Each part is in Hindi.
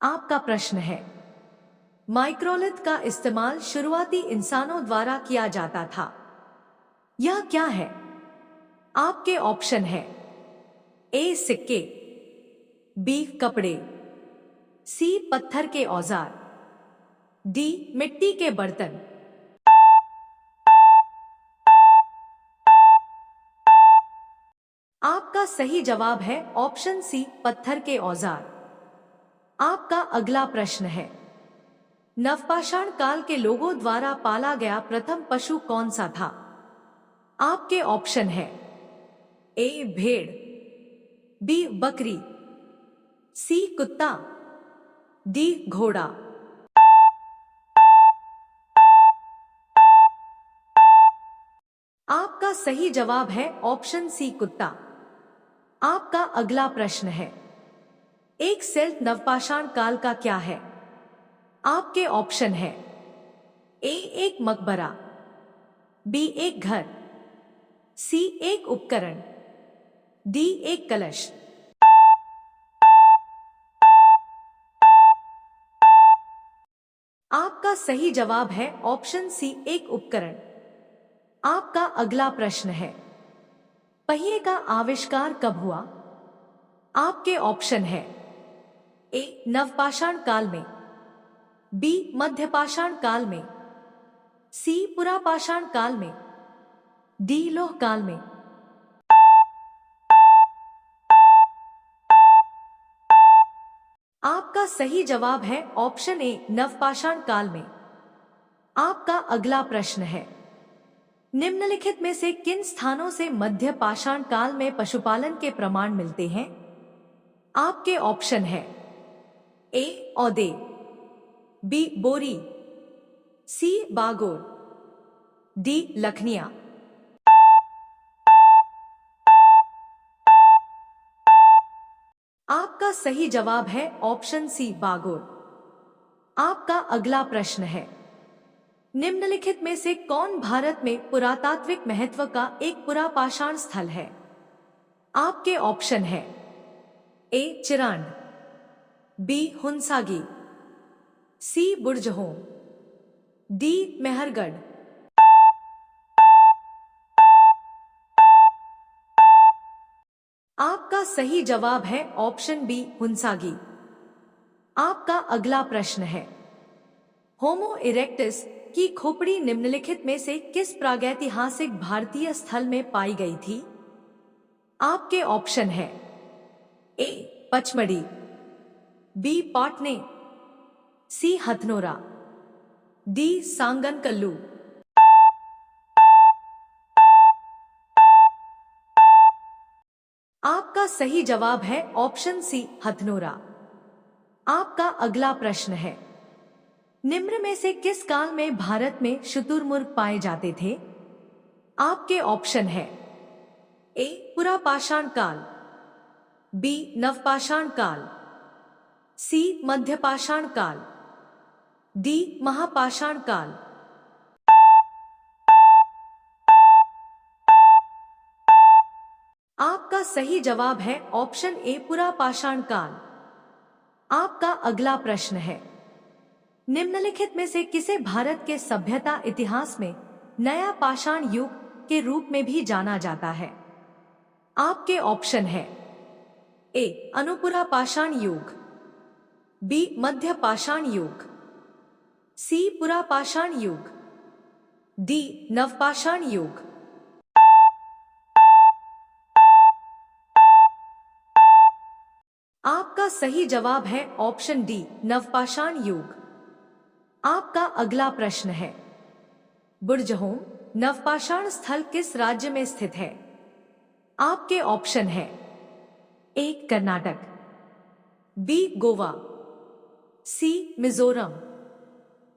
आपका प्रश्न है, माइक्रोलिथ का इस्तेमाल शुरुआती इंसानों द्वारा किया जाता था। यह क्या है? आपके ऑप्शन है ए सिक्के, बी कपड़े, सी पत्थर के औजार, डी मिट्टी के बर्तन। आपका सही जवाब है ऑप्शन सी पत्थर के औजार। आपका अगला प्रश्न है, नवपाषाण काल के लोगों द्वारा पाला गया प्रथम पशु कौन सा था? आपके ऑप्शन है ए भेड़, बी बकरी, सी कुत्ता, डी घोड़ा। आपका सही जवाब है ऑप्शन सी कुत्ता। आपका अगला प्रश्न है, एक सेल्ट नवपाषाण काल का क्या है? आपके ऑप्शन है ए एक मकबरा, बी एक घर, सी एक उपकरण, डी एक कलश। आपका सही जवाब है ऑप्शन सी एक उपकरण। आपका अगला प्रश्न है, पहिए का आविष्कार कब हुआ? आपके ऑप्शन है ए नवपाषाण काल में, बी मध्यपाषाण काल में, सी पुरापाषाण काल में, डी लौह काल में। आपका सही जवाब है ऑप्शन ए नवपाषाण काल में। आपका अगला प्रश्न है, निम्नलिखित में से किन स्थानों से मध्य पाषाण काल में पशुपालन के प्रमाण मिलते हैं? आपके ऑप्शन है ए औदे, बी बोरी, सी बागोर, डी लखनिया। आपका सही जवाब है ऑप्शन सी बागोर। आपका अगला प्रश्न है, निम्नलिखित में से कौन भारत में पुरातात्विक महत्व का एक पुरापाषाण स्थल है? आपके ऑप्शन है ए चिरांड, बी हुंसागी, सी बुर्जहोम, डी मेहरगढ़। आपका सही जवाब है ऑप्शन बी हुंसागी। आपका अगला प्रश्न है, होमो इरेक्टस की खोपड़ी निम्नलिखित में से किस प्रागैतिहासिक भारतीय स्थल में पाई गई थी? आपके ऑप्शन है ए पचमढ़ी, बी पाटने, सी हथनोरा, डी सांगनकल्लू। आपका सही जवाब है ऑप्शन सी हथनोरा। आपका अगला प्रश्न है, निम्न में से किस काल में भारत में शुतुरमुर्ग पाए जाते थे? आपके ऑप्शन है ए पुरापाषाण काल, बी नवपाषाण काल, सी मध्यपाषाण काल, डी महापाषाण काल। आपका सही जवाब है ऑप्शन ए पुरापाषाण काल। आपका अगला प्रश्न है, निम्नलिखित में से किसे भारत के सभ्यता इतिहास में नया पाषाण युग के रूप में भी जाना जाता है? आपके ऑप्शन है ए अनुपुरा पाषाण युग, बी मध्य पाषाण युग, सी पुरापाषाण युग, डी नवपाषाण युग। आपका सही जवाब है ऑप्शन डी नवपाषाण युग। आपका अगला प्रश्न है, बुर्जहोम नवपाषाण स्थल किस राज्य में स्थित है? आपके ऑप्शन है ए कर्नाटक, बी गोवा, सी मिजोरम,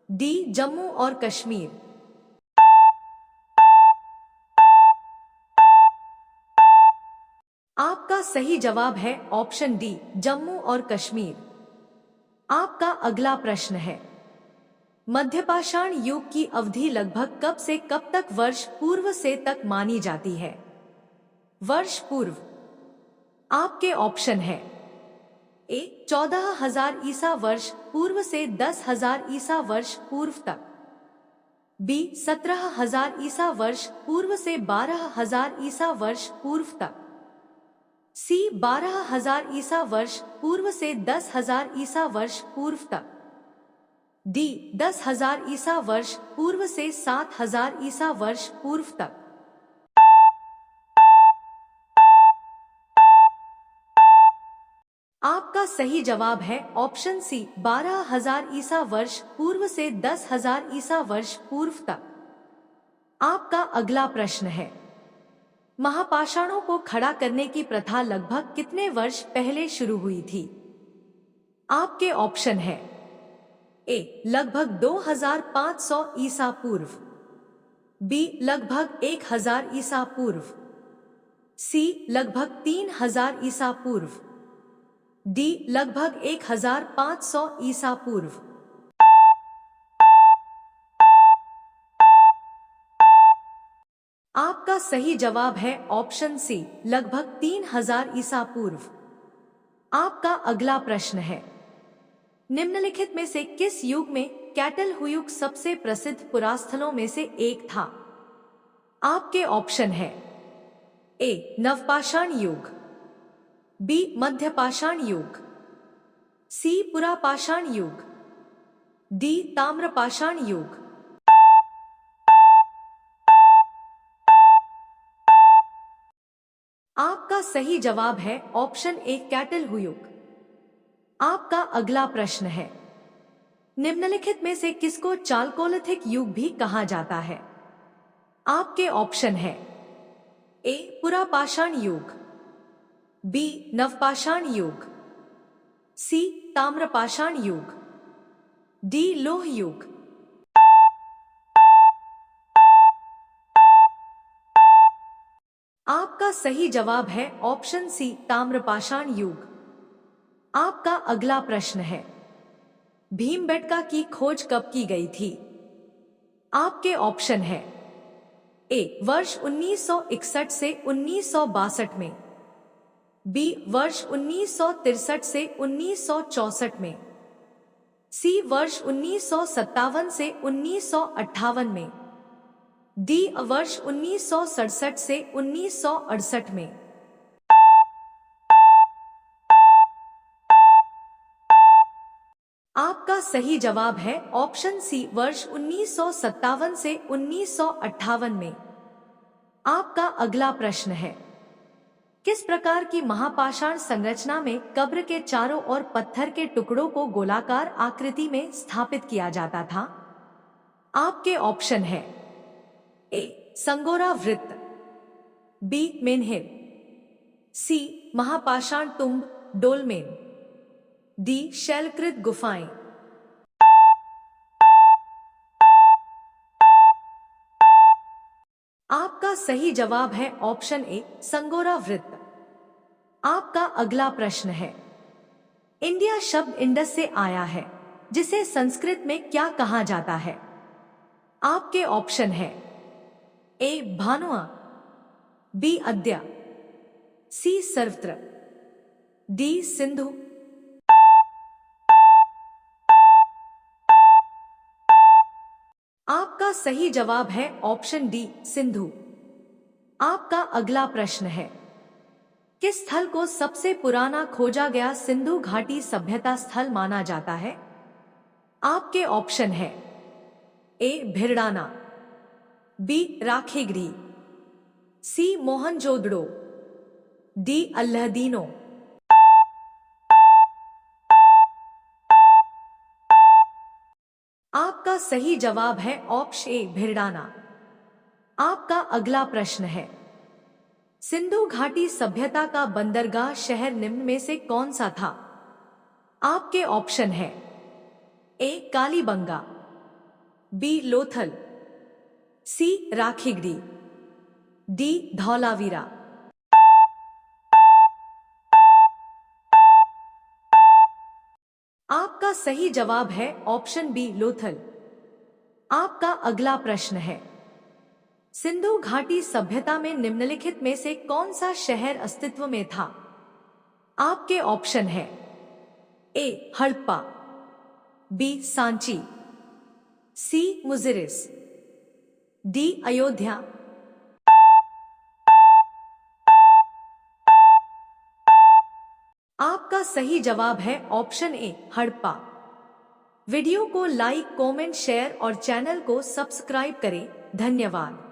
डी जम्मू और कश्मीर। आपका सही जवाब है ऑप्शन डी जम्मू और कश्मीर। आपका अगला प्रश्न है, मध्यपाषाण युग की अवधि लगभग कब से कब तक वर्ष पूर्व से तक मानी जाती है? वर्ष पूर्व। आपके ऑप्शन है ए 14,000 ईसा वर्ष पूर्व से 10,000 ईसा वर्ष पूर्व तक, बी 17,000 ईसा वर्ष पूर्व से 12,000 ईसा वर्ष पूर्व तक, सी 12,000 ईसा वर्ष पूर्व से 10,000 ईसा वर्ष पूर्व तक, डी 10,000 ईसा वर्ष पूर्व से 7,000 ईसा वर्ष पूर्व तक। आपका सही जवाब है ऑप्शन सी 12,000 ईसा वर्ष पूर्व से 10,000 ईसा वर्ष पूर्व तक। आपका अगला प्रश्न है, महापाषाणों को खड़ा करने की प्रथा लगभग कितने वर्ष पहले शुरू हुई थी? आपके ऑप्शन है ए लगभग 2,500 ईसा पूर्व, बी लगभग 1,000 ईसा पूर्व, सी लगभग 3,000 ईसा पूर्व, डी लगभग 1,500 ईसा पूर्व। आपका सही जवाब है ऑप्शन सी लगभग 3,000 ईसा पूर्व। आपका अगला प्रश्न है, निम्नलिखित में से किस युग में कैटल हुयुग सबसे प्रसिद्ध पुरास्थलों में से एक था? आपके ऑप्शन है ए नवपाषाण युग, बी मध्यपाषाण युग, सी पुरापाषाण युग, डी ताम्रपाषाण युग। आपका सही जवाब है ऑप्शन ए कैटल हुयुग। आपका अगला प्रश्न है, निम्नलिखित में से किसको चालकोलिथिक युग भी कहा जाता है? आपके ऑप्शन है ए पुरापाषाण युग, बी नवपाषाण युग, सी ताम्रपाषाण युग, डी लोह युग। आपका सही जवाब है ऑप्शन सी ताम्रपाषाण युग। आपका अगला प्रश्न है, भीमबेटका की खोज कब की गई थी? आपके ऑप्शन है ए वर्ष 1961 से 1962 में, बी वर्ष 1963 से 1964 में, सी वर्ष 1957 से 1958 में, डी वर्ष 1967 से 1968 में। आपका सही जवाब है ऑप्शन सी वर्ष 1957 से 1958 में। आपका अगला प्रश्न है, किस प्रकार की महापाषाण संरचना में कब्र के चारों ओर पत्थर के टुकड़ों को गोलाकार आकृति में स्थापित किया जाता था? आपके ऑप्शन है ए संगोरा वृत्त, बी मेनहिर, सी महापाषाण तुम्ब डोलमेन, डी शैलकृत गुफाएं। आपका सही जवाब है ऑप्शन ए संगोरा वृत्त। आपका अगला प्रश्न है, इंडिया शब्द इंडस से आया है, जिसे संस्कृत में क्या कहा जाता है? आपके ऑप्शन है ए भानुआ, बी अद्या, सी सर्वत्र, डी सिंधु। आपका सही जवाब है ऑप्शन डी सिंधु। आपका अगला प्रश्न है, किस स्थल को सबसे पुराना खोजा गया सिंधु घाटी सभ्यता स्थल माना जाता है? आपके ऑप्शन है ए भिरडाना, बी राखेगिरी, सी मोहनजोदड़ो, डी अल्लादीनो। आपका सही जवाब है ऑप्शन ए भिरडाना। आपका अगला प्रश्न है, सिंधु घाटी सभ्यता का बंदरगाह शहर निम्न में से कौन सा था? आपके ऑप्शन है ए कालीबंगा, बी लोथल, सी राखेगिरी, डी धौलावीरा। आपका सही जवाब है ऑप्शन बी लोथल। आपका अगला प्रश्न है, सिंधु घाटी सभ्यता में निम्नलिखित में से कौन सा शहर अस्तित्व में था? आपके ऑप्शन है ए हड़प्पा, बी सांची, सी मुजिरिस, डी अयोध्या। आपका सही जवाब है ऑप्शन ए हड़प्पा। वीडियो को लाइक, कमेंट, शेयर और चैनल को सब्सक्राइब करें। धन्यवाद।